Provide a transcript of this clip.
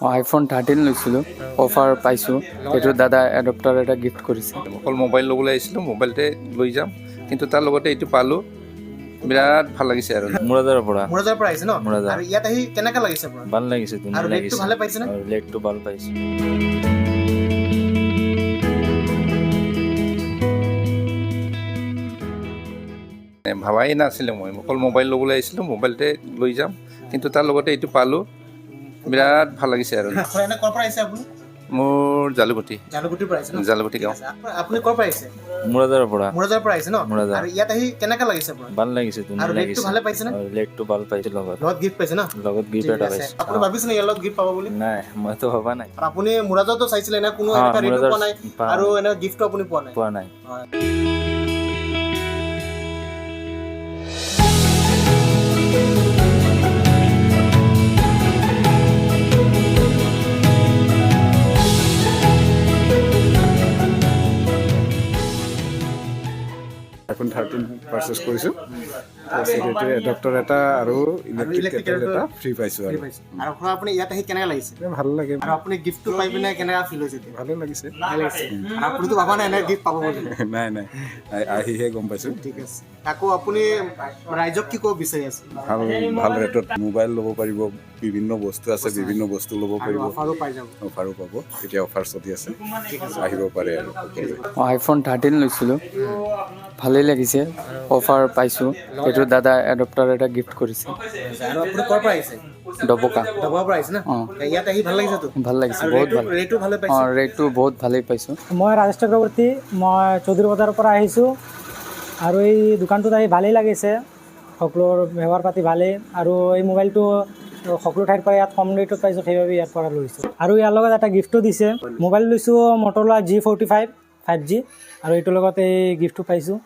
IPhone 13 লৈছিলোঁ, offer পাইছোঁ। সেইটো দাদা এডপ্টাৰ এটা গিফ্ট কৰিছে। অকল মোবাইল ল'বলৈ আহিছিলোঁ, মোবাইলতে লৈ যাম, কিন্তু তাৰ লগতে এইটো পালোঁ, বিৰাট ভাল লাগিছে আৰু। মুৰাদাৰ পৰা আহিছে ন? মুৰাদাৰ। আৰু ইয়াত আহি কেনেকা লাগিছে আপোনাৰ? ভাল লাগিছে, আৰু ধুনীয়া ৰেটটো লাগিছে। ভালে পাইছে নে? লেগটো ভাল পাইছোঁ। ভাবাই নাছিলোঁ মই, অকল মোবাইল ল'বলৈ আহিছিলোঁ, মোবাইলতে লৈ যাম, কিন্তু তাৰ লগতে এইটো পালোঁ, বিৰাট ভাল লাগিছে আৰু। এনে ক'ৰ পৰা আহিছে আপুনি? মোৰ জালুগুটি জালুগুটিৰ পৰা আহিছে ন? জালুগুটি গাঁও। আপুনি ক'ৰ পৰা আহিছে? মুৰাদাৰ পৰা আহিছে ন? মুৰাদাৰ। আৰু ইয়াত আহি কেনেকা লাগিছে আপোনাৰ? ভাল লাগিছে, ধুনীয়া আৰু ৰেটটো লাগিছে। ভালে পাইছে নে? লেগটো ভাল পাইছোঁ লগত গিফ্ট পাইছে ন? গিফ্ট ঠিক এটা আছে। পাইছোঁ। আপুনি ভাবিছিলে ইয়াৰ লগত গিফ্ট পাব বুলি? নাই, মইতো ভবা নাই। আৰু আপুনি মুৰাদাতো চাইছিলে এনে কোনো হা, এনেকা ৰেটটো মুৰাদাৰ পোৱা নাই পোৱা আৰু এনে গিফ্টটো আপুনি পোৱা নাই? পোৱা নাই। হয়। আইফোন 13 পাৰ্চেছ কৰিছোঁ। তাৰপিছত এতিয়া এডপ্টাৰ এটা আৰু ইলেক্ট্ৰিক কেটেল এটা ফ্ৰী পাইছোঁ আৰু আৰু খুৰা আপুনি ইয়াত আহি কেনেকা লাগিছে? ভাল লাগে, আৰু আপুনি গিফ্টটো পাই পিনে কেনেকা ফিল হৈছে এতিয়া? ভালে লাগিছে। ভালে লাগিছে। আৰু আপুনিতো ভাবা নাই এনে গিফ্ট পাব বুলি? নাই নাই, আহিহে গম পাইছোঁ। ঠিক আছে। আকৌ আপুনি ৰাইজক কি ক'ব বিচাৰি আছে? ভাল ৰেটত মোবাইল ল'ব পাৰিব, বিভিন্ন বস্তু আছে, বিভিন্ন বস্তু ল'ব পাৰিব, অফাৰো পাই যাব। অফাৰো পাব। এতিয়া অফাৰ চলি আছে, আহিব পাৰে আৰু। আইফোন 13 লৈছিলোঁ, ভালেই লাগিছে, অফাৰ পাইছোঁ। সেইটো দাদা এডপ্টাৰ এটা গিফ্ট কৰিছে। আৰু আপুনি ক'ৰ পৰা আহিছে? ডবকা। ডবাৰ পৰা আহিছে না? ইয়াত আহি ভাল লাগিছেতো? ভাল লাগিছে, আৰু বহুত ভাল। ৰেটটো ভালে পাইছে? ৰেটটো বহুত ভালেই পাইছোঁ। মই ৰাজেশ চক্ৰৱৰ্তী, মই চৌধুৰী বজাৰৰ পৰা আহিছোঁ। আৰু এই দোকানটোত আহি ভালেই লাগিছে, সকলোৰ ব্যৱহাৰ পাতি ভালেই। আৰু এই মোবাইলটো সকলো ঠাইৰ পৰা ইয়াত কম ৰেটত পাইছোঁ, সেইবাবে ইয়াৰ পৰা লৈছোঁ। আৰু ইয়াৰ লগত এটা গিফ্টো দিছে। মোবাইল লৈছোঁ মটৰলা G45 5G, আৰু এইটোৰ লগত এই গিফ্টটো পাইছোঁ।